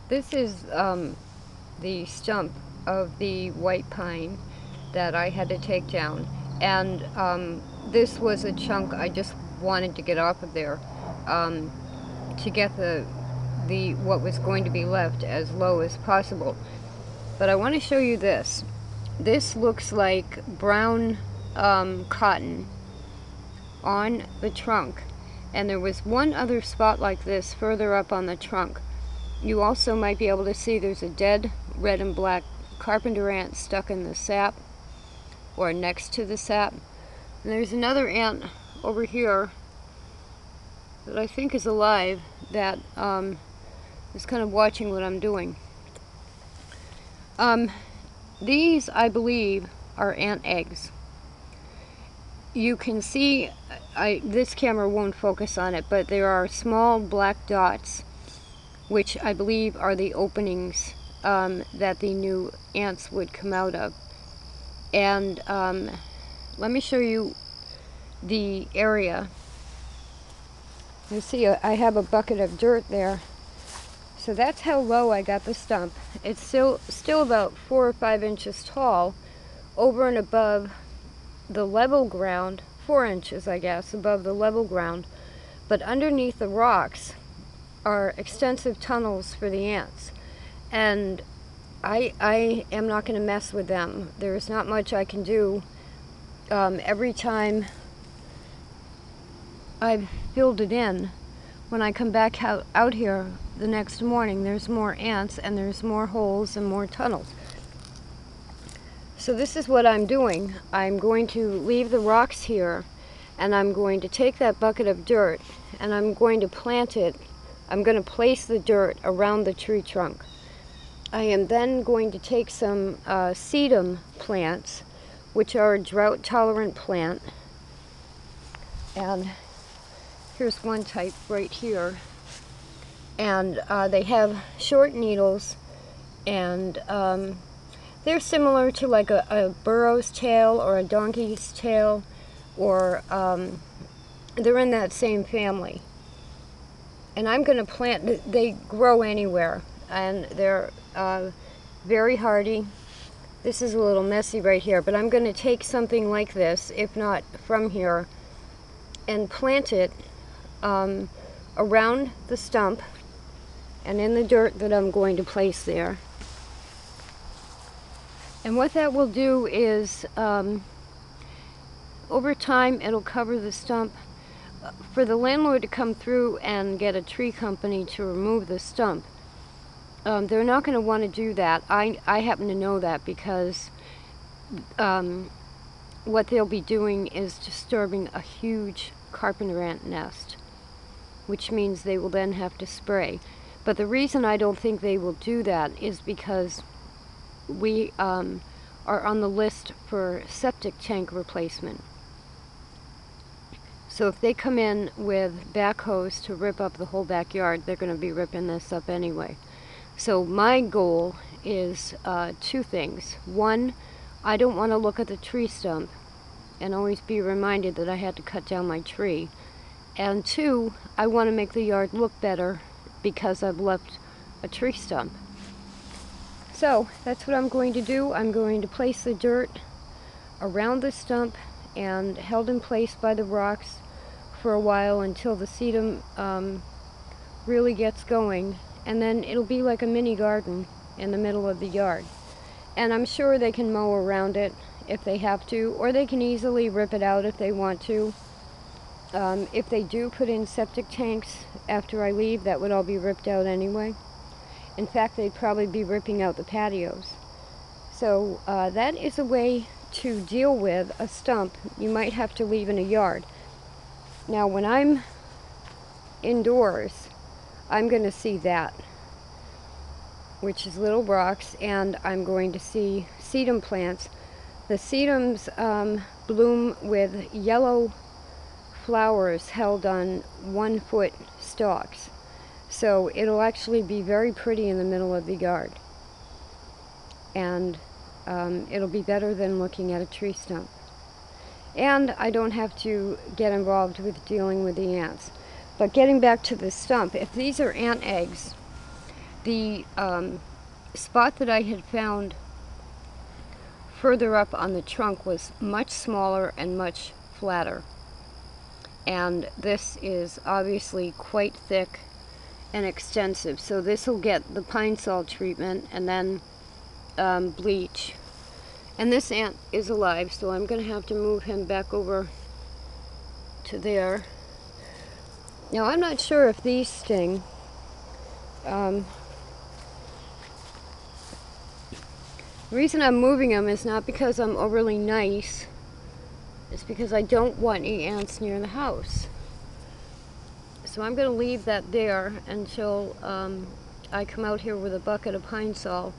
This is the stump of the white pine that I had to take down, and this was a chunk I just wanted to get off of there um, to get the what was going to be left as low as possible. But I want to show you this. This looks like brown cotton on the trunk, and there was one other spot like this further up on the trunk. You also might be able to see there's a dead red and black carpenter ant stuck in the sap, or next to the sap. And there's another ant over here that I think is alive that is kind of watching what I'm doing. These, I believe, are ant eggs. You can see, this camera won't focus on it, but there are small black dots, which I believe are the openings that the new ants would come out of. And let me show you the area. You see, I have a bucket of dirt there. So that's how low I got the stump. It's still about 4 or 5 inches tall, over and above the level ground, 4 inches, I guess, above the level ground. But underneath the rocks are extensive tunnels for the ants. And I am not going to mess with them. There's not much I can do. Every time I've filled it in, when I come back out here the next morning, there's more ants and there's more holes and more tunnels. So this is what I'm doing. I'm going to leave the rocks here, and I'm going to take that bucket of dirt and I'm going to plant it. I'm going to place the dirt around the tree trunk. I am then going to take some sedum plants, which are a drought-tolerant plant. And here's one type right here. And they have short needles, and they're similar to like a burro's tail or a donkey's tail, or they're in that same family. And I'm going to plant, they grow anywhere, and they're very hardy. This is a little messy right here, but I'm going to take something like this, if not from here, and plant it around the stump and in the dirt that I'm going to place there. And what that will do is, over time, it'll cover the stump. For the landlord to come through and get a tree company to remove the stump, they're not going to want to do that. I happen to know that because what they'll be doing is disturbing a huge carpenter ant nest, which means they will then have to spray. But the reason I don't think they will do that is because we are on the list for septic tank replacement. So if they come in with backhoes to rip up the whole backyard, they're going to be ripping this up anyway. So my goal is 2 things. One, I don't want to look at the tree stump and always be reminded that I had to cut down my tree. And 2, I want to make the yard look better because I've left a tree stump. So that's what I'm going to do. I'm going to place the dirt around the stump and held in place by the rocks for a while until the sedum really gets going, and then it'll be like a mini garden in the middle of the yard. And I'm sure they can mow around it if they have to, or they can easily rip it out if they want to. If they do put in septic tanks after I leave, that would all be ripped out anyway. In fact, they'd probably be ripping out the patios. So that is a way to deal with a stump you might have to leave in a yard. Now, when I'm indoors, I'm going to see that, which is little rocks, and I'm going to see sedum plants. The sedums bloom with yellow flowers held on 1-foot stalks. So it'll actually be very pretty in the middle of the yard. And it'll be better than looking at a tree stump. And I don't have to get involved with dealing with the ants. But getting back to the stump, if these are ant eggs, The spot that I had found further up on the trunk was much smaller and much flatter. And this is obviously quite thick and extensive. So this will get the pine sol treatment and then bleach. And this ant is alive, so I'm going to have to move him back over to there. Now I'm not sure if these sting. The reason I'm moving them is not because I'm overly nice. It's because I don't want any ants near the house. So I'm going to leave that there until I come out here with a bucket of pine sol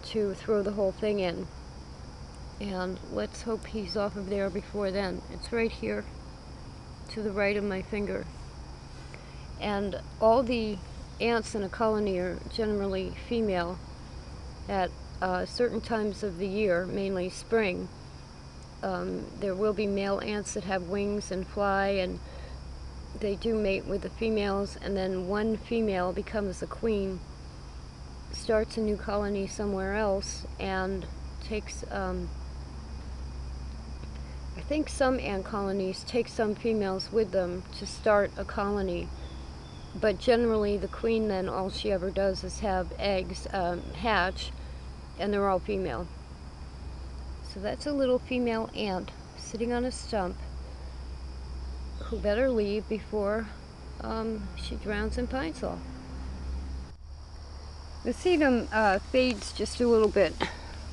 to throw the whole thing in. And let's hope he's off of there before then. It's right here to the right of my finger. And all the ants in a colony are generally female at certain times of the year, mainly spring. There will be male ants that have wings and fly, and they do mate with the females, and then one female becomes a queen, starts a new colony somewhere else, and takes, I think some ant colonies take some females with them to start a colony, but generally the queen then all she ever does is have eggs hatch, and they're all female. So that's a little female ant sitting on a stump who better leave before she drowns in pine sol. The sedum fades just a little bit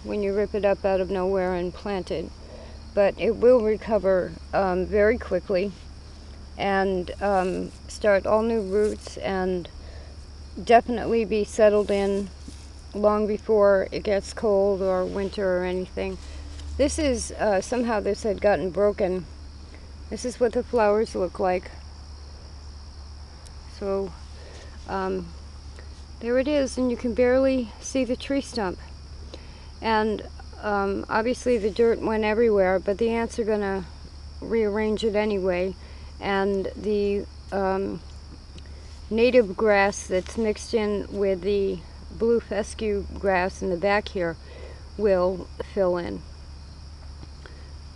when you rip it up out of nowhere and plant it, but it will recover very quickly and start all new roots and definitely be settled in long before it gets cold or winter or anything. This is, somehow this had gotten broken. This is what the flowers look like. So, there it is, and you can barely see the tree stump. And obviously the dirt went everywhere, but the ants are going to rearrange it anyway. And the native grass that's mixed in with the blue fescue grass in the back here will fill in.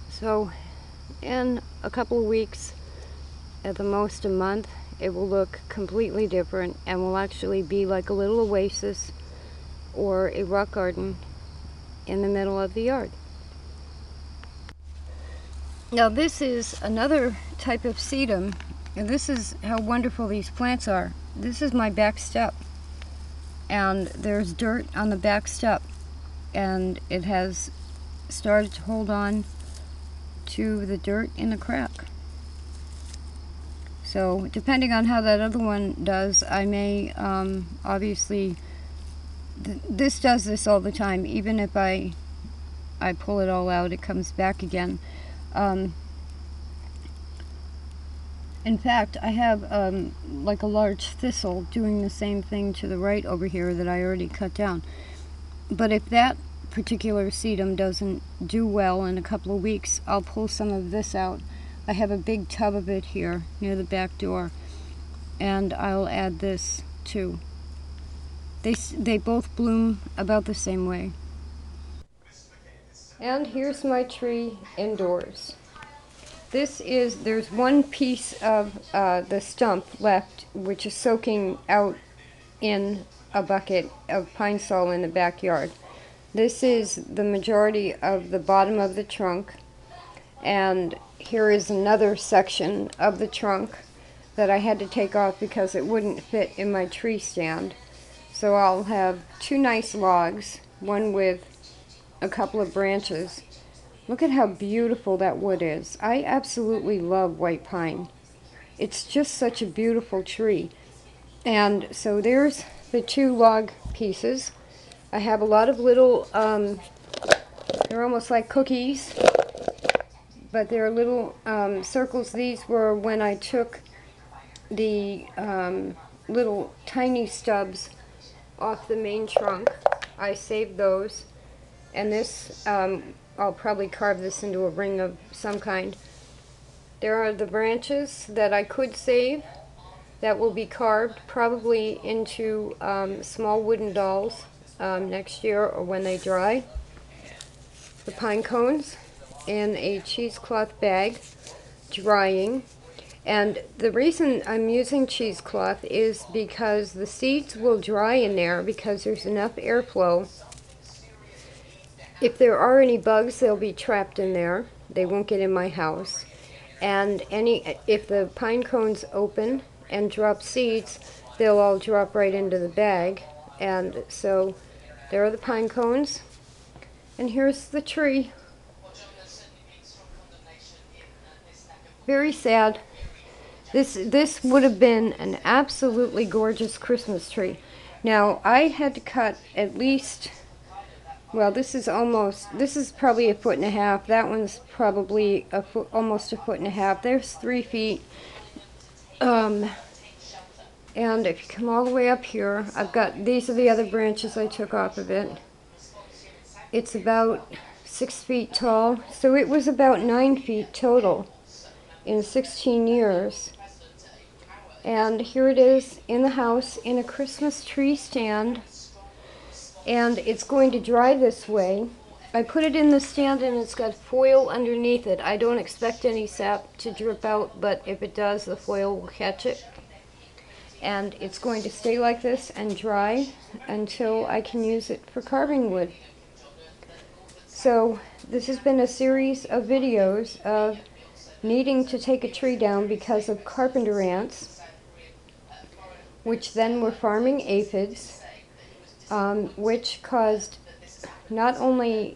So in a couple of weeks, at the most a month, it will look completely different and will actually be like a little oasis or a rock garden in the middle of the yard. Now this is another type of sedum, and this is how wonderful these plants are. This is my back step, and there's dirt on the back step, and it has started to hold on to the dirt in the crack. So depending on how that other one does, I may obviously, this does this all the time. Even if I pull it all out, it comes back again. In fact, I have like a large thistle doing the same thing to the right over here that I already cut down. But if that particular sedum doesn't do well in a couple of weeks, I'll pull some of this out. I have a big tub of it here near the back door, and I'll add this too. They both bloom about the same way. And here's my tree indoors. There's one piece of the stump left, which is soaking out in a bucket of pine sol in the backyard. This is the majority of the bottom of the trunk, and here is another section of the trunk that I had to take off because it wouldn't fit in my tree stand. So I'll have two nice logs, one with a couple of branches. Look at how beautiful that wood is. I absolutely love white pine. It's just such a beautiful tree. And so there's the two log pieces. I have a lot of little, they're almost like cookies, but they're little circles. These were when I took the little tiny stubs off the main trunk. I saved those, and this, I'll probably carve this into a ring of some kind. There are the branches that I could save, that will be carved probably into small wooden dolls next year or when they dry. The pine cones in a cheesecloth bag, drying. And the reason I'm using cheesecloth is because the seeds will dry in there because there's enough airflow. If there are any bugs, they'll be trapped in there. They won't get in my house. And if the pine cones open and drop seeds, they'll all drop right into the bag. And so there are the pine cones. And here's the tree. Very sad. This would have been an absolutely gorgeous Christmas tree. Now, I had to cut at least, well, this is probably 1.5 feet. That one's probably almost 1.5 feet. There's 3 feet. And if you come all the way up here, these are the other branches I took off of it. It's about 6 feet tall. So it was about 9 feet total in 16 years. And here it is in the house in a Christmas tree stand. And it's going to dry this way. I put it in the stand and it's got foil underneath it. I don't expect any sap to drip out, but if it does, the foil will catch it. And it's going to stay like this and dry until I can use it for carving wood. So this has been a series of videos of needing to take a tree down because of carpenter ants, which then were farming aphids, which caused not only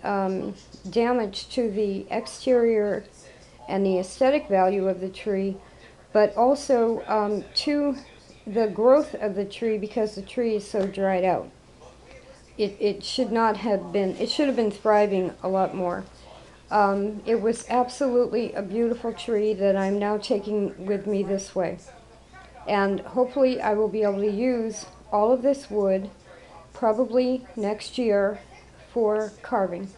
damage to the exterior and the aesthetic value of the tree, but also to the growth of the tree because the tree is so dried out. It should not have been, it should have been thriving a lot more. It was absolutely a beautiful tree that I'm now taking with me this way. And hopefully I will be able to use all of this wood probably next year for carving.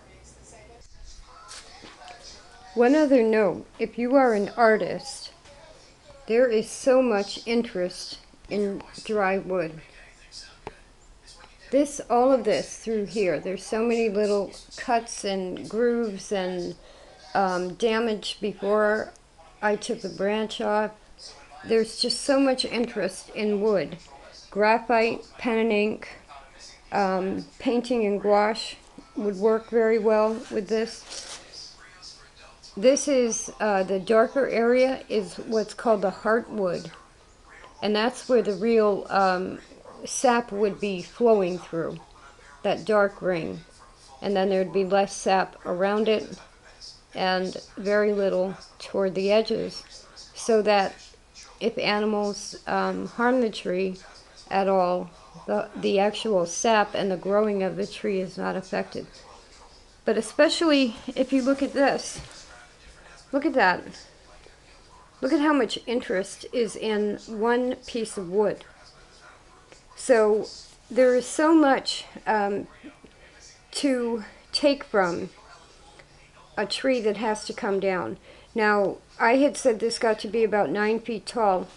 One other note, if you are an artist, there is so much interest in dry wood. All of this through here, there's so many little cuts and grooves and damage before I took the branch off. There's just so much interest in wood. Graphite, pen and ink, painting and gouache would work very well with this. This is, the darker area is what's called the heartwood. And that's where the real sap would be flowing through, that dark ring. And then there'd be less sap around it and very little toward the edges, so that if animals harm the tree at all, the actual sap and the growing of the tree is not affected. But especially if you look at this, look at that. Look at how much interest is in one piece of wood. So there is so much to take from a tree that has to come down. Now, I had said this got to be about 9 feet tall.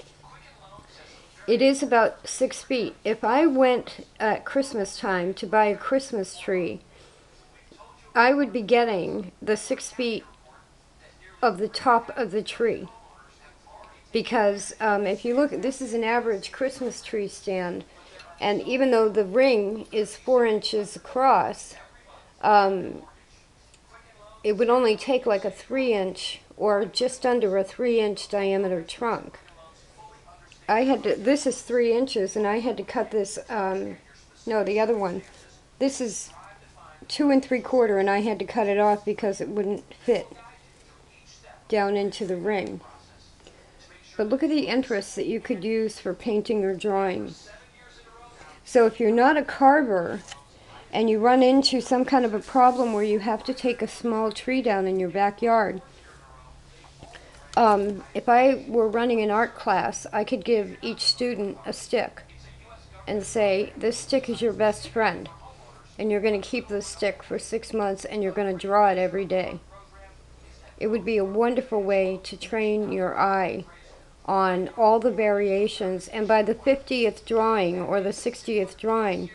It is about 6 feet. If I went at Christmas time to buy a Christmas tree, I would be getting the 6 feet of the top of the tree. Because if you look, this is an average Christmas tree stand, and even though the ring is 4 inches across, it would only take like a 3-inch or just under a 3-inch diameter trunk. This is 3 inches, and I had to cut this, no, the other one. This is 2 3/4, and I had to cut it off because it wouldn't fit down into the ring. But look at the interest that you could use for painting or drawing. So if you're not a carver, and you run into some kind of a problem where you have to take a small tree down in your backyard, if I were running an art class, I could give each student a stick and say, this stick is your best friend, and you're going to keep this stick for 6 months and you're going to draw it every day. It would be a wonderful way to train your eye on all the variations, and by the 50th drawing or the 60th drawing,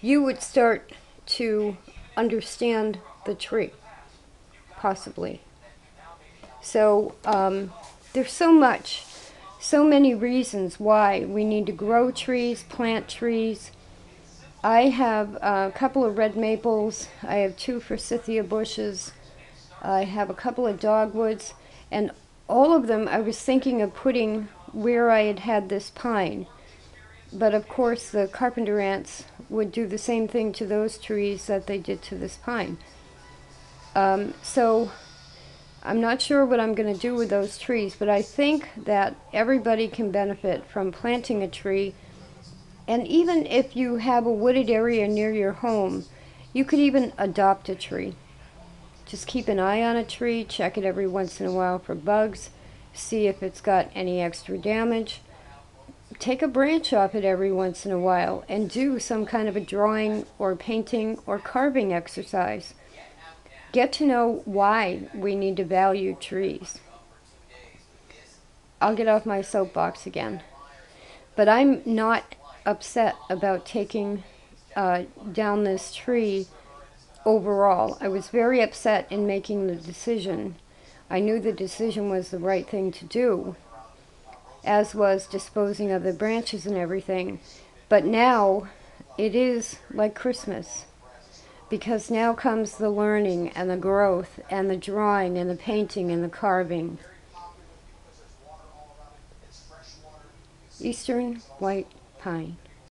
you would start to understand the tree, possibly. So there's so many reasons why we need to grow trees, plant trees. I have a couple of red maples, I have 2 forsythia bushes, I have a couple of dogwoods, and all of them I was thinking of putting where I had had this pine. But of course the carpenter ants would do the same thing to those trees that they did to this pine. So I'm not sure what I'm going to do with those trees, but I think that everybody can benefit from planting a tree. And even if you have a wooded area near your home, you could even adopt a tree. Just keep an eye on a tree, check it every once in a while for bugs, see if it's got any extra damage. Take a branch off it every once in a while and do some kind of a drawing or painting or carving exercise. Get to know why we need to value trees. I'll get off my soapbox again. But I'm not upset about taking down this tree overall. I was very upset in making the decision. I knew the decision was the right thing to do, as was disposing of the branches and everything. But now it is like Christmas, because now comes the learning and the growth and the drawing and the painting and the carving. Eastern white pine.